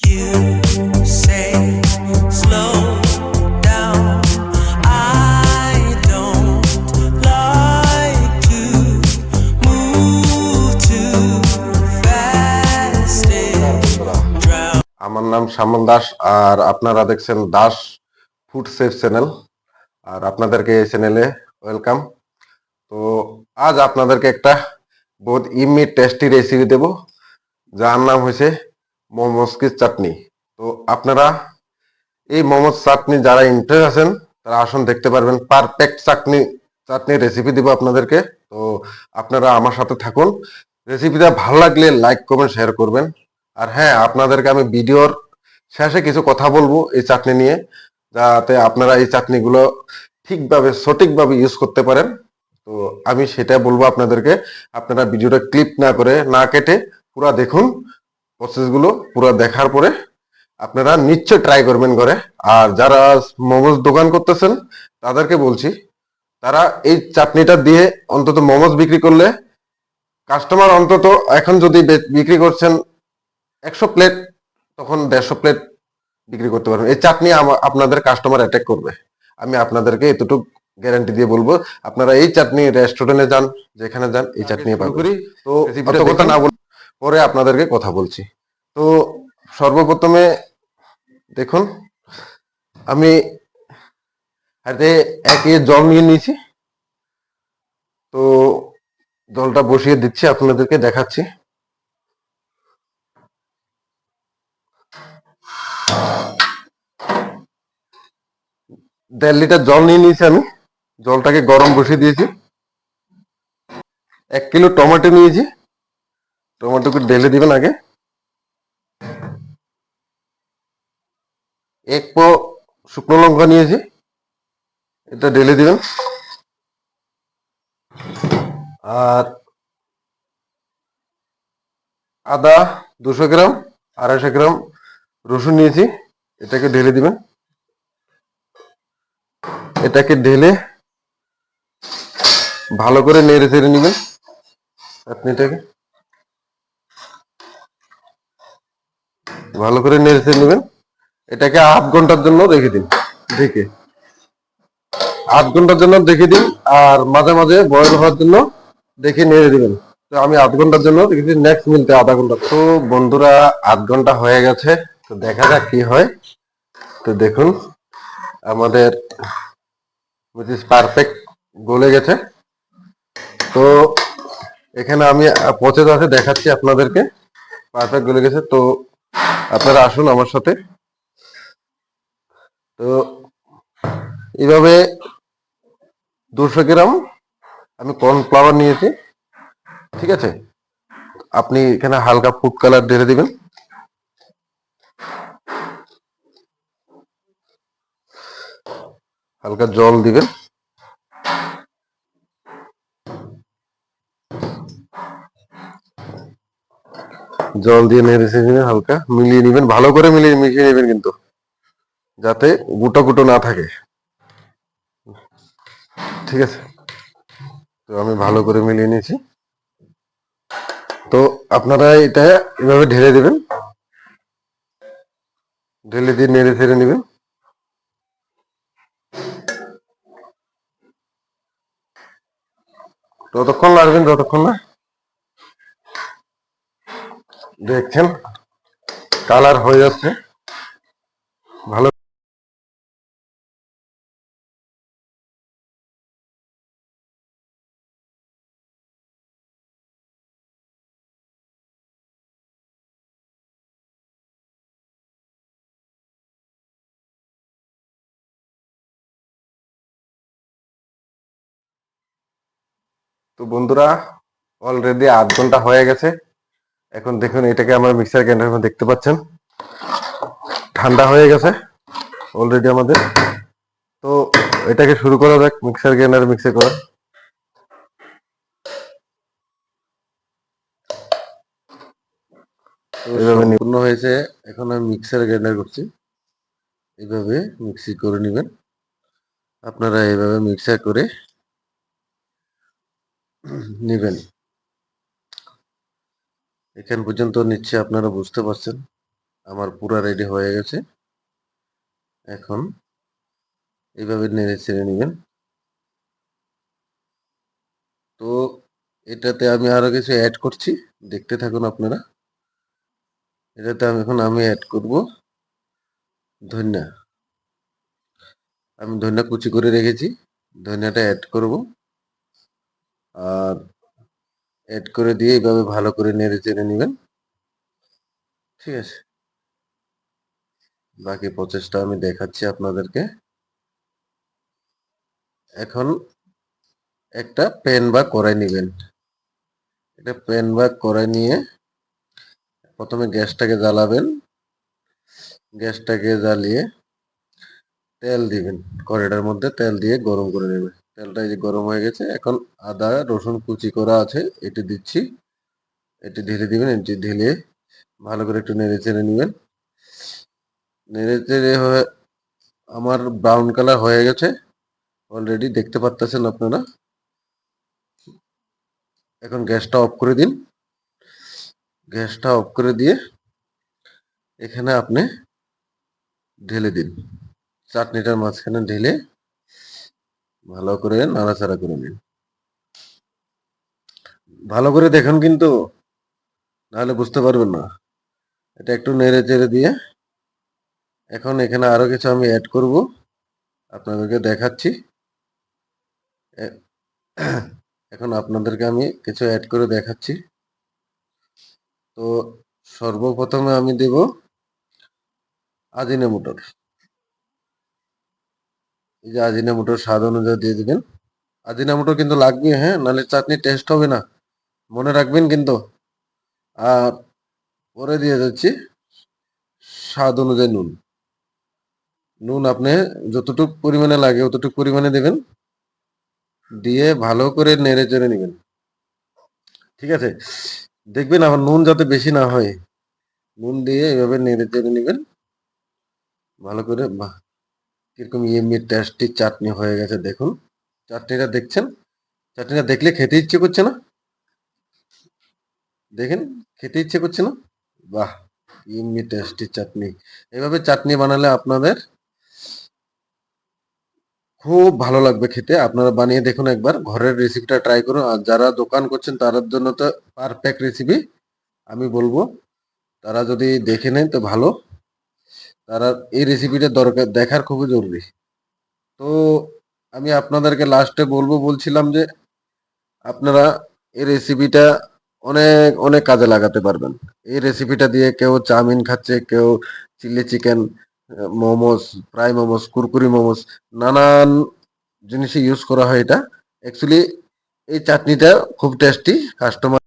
You say slow down. I don't like to move too fast. Drown. আমার নাম সামন দাস আর আপনারা দেখছেন দাস ফুড সেফ চ্যানেল। আর আপনাদেরকে এই চ্যানেলে ওয়েলকাম। তো আজ আপনাদেরকে একটা বহুত ইমি টেস্টি রেসিপি দেব, যার নাম হয়েছে মোমোস কি চাটনি। তো আপনারা এই মোমোস চাটনি যারা ইন্টারেস্ট আছেন তারা আসুন, দেখতে পারবেন পারফেক্ট চাটনি রেসিপি দিব আপনাদেরকে। তো আপনারা আমার সাথে থাকুন। রেসিপিটা ভালো লাগলে লাইক করবেন, শেয়ার করবেন। আর হ্যাঁ, আপনাদেরকে আমি ভিডিওর শেষে কিছু কথা বলবো এই চাটনি নিয়ে, যাতে আপনারা এই চাটনিগুলো ঠিকভাবে সঠিকভাবে ইউজ করতে পারেন। তো আমি সেটা বলবো আপনাদেরকে। আপনারা ভিডিওটা ক্লিপ না করে, না কেটে পুরো দেখুন। প্রসেসগুলো পুরো দেখার পরে আপনারা নিশ্চয় ট্রাই করবেন ঘরে। আর যারা মোমোস দোকান করতেছেন তাদেরকে বলছি, তারা এই চাটনিটা দিয়ে অন্তত মোমোস বিক্রি করলে কাস্টমার অন্তত এখন যদি বিক্রি করছেন 100 প্লেট, তখন 150 প্লেট বিক্রি করতে পারবেন। এই চাটনি আপনাদের কাস্টমার অ্যাটাক করবে, আমি আপনাদেরকে এতটুকু গ্যারান্টি দিয়ে বলবো। আপনারা এই চাটনি রেস্টুরেন্টে যান, যেখানে যান, এই চাটনি পাবেন। তো অত কথা না বলে পরে আপনাদেরকে কথা বলছি। তো সর্বপ্রথমে দেখুন, আমি হাতে 1 জল নিয়ে নিয়েছি। তো জলটা বসিয়ে দিচ্ছি, আপনাদেরকে দেখাচ্ছি। দেড় লিটার জল নিয়ে নিয়েছি আমি। জলটাকে গরম বসিয়ে দিয়েছি। 1 কিলো টমেটো নিয়েছি, টমেটোকে ঢেলে দিবেন আগে। 1 পো শুকনো লঙ্কা নিয়েছি, এটা ঢেলে দিবেন। আর আদা 200 গ্রাম, 250 গ্রাম রসুন নিয়েছি, এটাকে ঢেলে দিবেন। এটাকে ঢেলে ভালো করে নেড়ে চেড়ে নেবেন চাটনিটাকে। ভালো করে নেড়ে চেড়ে নেবেন। এটাকে আধ ঘন্টার জন্য রেখে দিন, ঢেকে আধ ঘন্টার জন্য রেখে দিন। আর মাঝে মাঝে বয়ল হওয়ার জন্য দেখে নেড়ে দিবেন। তো আমি আধ ঘন্টার জন্য রেখেছি, নেক্সট মিনিটে আধা ঘন্টা। তো বন্ধুরা, আধ ঘন্টা হয়ে গেছে। তো দেখা যাক কি হয়। তো দেখুন, আমাদের পারফেক্ট গলে গেছে। তো এখানে আমি প্রসেস আছে দেখাচ্ছি আপনাদেরকে। পারফেক্ট গলে গেছে। তো আপনারা আসুন আমার সাথে। তো এইভাবে 200 গ্রাম আমি কর্নফ্লাওয়ার নিয়েছি, ঠিক আছে। আপনি এখানে হালকা ফুড কালার ঢেলে দিবেন। হালকা জল দিবেন। জল দিয়ে নেড়ে চেড়ে হালকা মিলিয়ে নেবেন, ভালো করে মিশিয়ে নেবেন, কিন্তু যাতে গুটো গুটো না থাকে, ঠিক আছে। তো আমি ভালো করে মিলিয়ে নিয়েছি। তো আপনারা এটা এভাবে ঢেলে দেবেন, ঢেলে দিয়ে নেড়ে ছেড়ে নেবেন। ততক্ষণ লাগবেন যতক্ষণ না দেখছেন কালার হয়ে যাচ্ছে ভালো। তো বন্ধুরা, অলরেডি আধ ঘন্টা হয়ে গেছে। এখন দেখুন, এটাকে আমার মিক্সার গ্রাইন্ডার দেখতে পাচ্ছেন ঠান্ডা হয়ে গেছে অলরেডি আমাদের। তো এটাকে শুরু করা যাক, মিক্সার গ্রাইন্ডার মিক্সে করা। এইভাবে সম্পূর্ণ হয়েছে। এখন আমি মিক্সার গ্রাইন্ডার করছি। এইভাবে মিক্সি করে নেবেন। আপনারা এইভাবে মিক্সার করে নেবেন। এখান পর্যন্ত নিচ্ছে, আপনারা বুঝতে পারছেন। আমার পুরা রেডি হয়ে গেছে। এখন এইভাবে নেড়ে ছেড়ে নেবেন। তো এটাতে আমি আরো কিছু অ্যাড করছি, দেখতে থাকুন আপনারা। এটাতে আমি অ্যাড করব ধনিয়া। আমি ধনিয়া কুচি করে রেখেছি, ধনিয়াটা অ্যাড করব। আর অ্যাড করে দিয়ে এইভাবে ভালো করে নেড়ে চেড়ে নেবেন। ঠিক আছে, বাকি প্রসেসটা আমি দেখাচ্ছি আপনাদেরকে। এখন একটা প্যান বা কড়াই নেবেন। এটা প্যান বা কড়াই নিয়ে প্রথমে গ্যাসটাকে জ্বালাবেন। গ্যাসটাকে জ্বালিয়ে তেল দিবেন, কড়াইটার মধ্যে তেল দিয়ে গরম করে নেবেন। তেলটা এই যে গরম হয়ে গেছে, এখন আদা রসুন কুচি করা আছে এটি দিচ্ছি। এটি ঢেলে দিবেন, এটি ঢেলে ভালো করে একটু নেড়ে চেড়ে নেবেন। নেড়ে চেড়ে হয়ে আমার ব্রাউন কালার হয়ে গেছে অলরেডি, দেখতে পাচ্ছেন আপনারা। এখন গ্যাসটা অফ করে দিন। গ্যাসটা অফ করে দিয়ে এখানে আপনি ঢেলে দিন, চাটনিটার মাঝখানে ঢেলে ভালো করে নাড়াচাড়া করে নিন। ভালো করে দেখুন কিন্তু, নাহলে বুঝতে পারবেন না। এটা একটু নেড়ে চেড়ে দিয়ে এখন এখানে আরো কিছু আমি অ্যাড করব, আপনাদেরকে দেখাচ্ছি। এখন আপনাদেরকে আমি কিছু অ্যাড করে দেখাচ্ছি। তো সর্বপ্রথমে আমি দেব আজিনামোটর। এই যে আজিনামোটর স্বাদ অনুযায়ী দিয়ে দিবেন। আজিনামোটর কিন্তু লাগবে, হ্যাঁ, নাহলে চাটনি টেস্ট হবে না, মনে রাখবেন কিন্তু। আর পরে দিয়ে যাচ্ছি স্বাদ অনুযায়ী নুন। নুন আপনি যতটুকু পরিমাণে লাগে অতটুকু পরিমাণে দেবেন, দিয়ে ভালো করে নেড়ে চেড়ে নেবেন। ঠিক আছে, দেখবেন আমার নুন যাতে বেশি না হয়। নুন দিয়ে এভাবে নেড়ে চেড়ে নেবেন ভালো করে। বাহ, কিরকম ইয়েমি টেস্টি চাটনি হয়ে গেছে দেখুন। চাটনিটা দেখছেন? চাটনিটা দেখলে খেতে ইচ্ছে করছে না? দেখেন, খেতে ইচ্ছে করছে না? বাহ, ইয়েমি টেস্টি চাটনি। এভাবে চাটনি বানালে আপনাদের খুব ভালো লাগবে খেতে। আপনারা বানিয়ে দেখুন একবার, ঘরের রেসিপিটা ট্রাই করুন। আর যারা দোকান করছেন তাদের জন্য তো পারফেক্ট রেসিপি আমি বলবো। তারা যদি দেখে নেন তো ভালো, তারা এই রেসিপিটা দরকার, দেখার খুবই জরুরি। তো আমি আপনাদেরকে লাস্টে বলছিলাম যে আপনারা এই রেসিপিটা অনেক অনেক কাজে লাগাতে পারবেন। এই রেসিপিটা দিয়ে কেউ চাউমিন খাচ্ছে, কেউ chilli chicken, momos, fry momos, কুরকুরি মোমোস, নানান জিনিসে ইউজ করা হয় এটা। অ্যাকচুয়ালি এই চাটনিটা খুব টেস্টি। কাস্টমার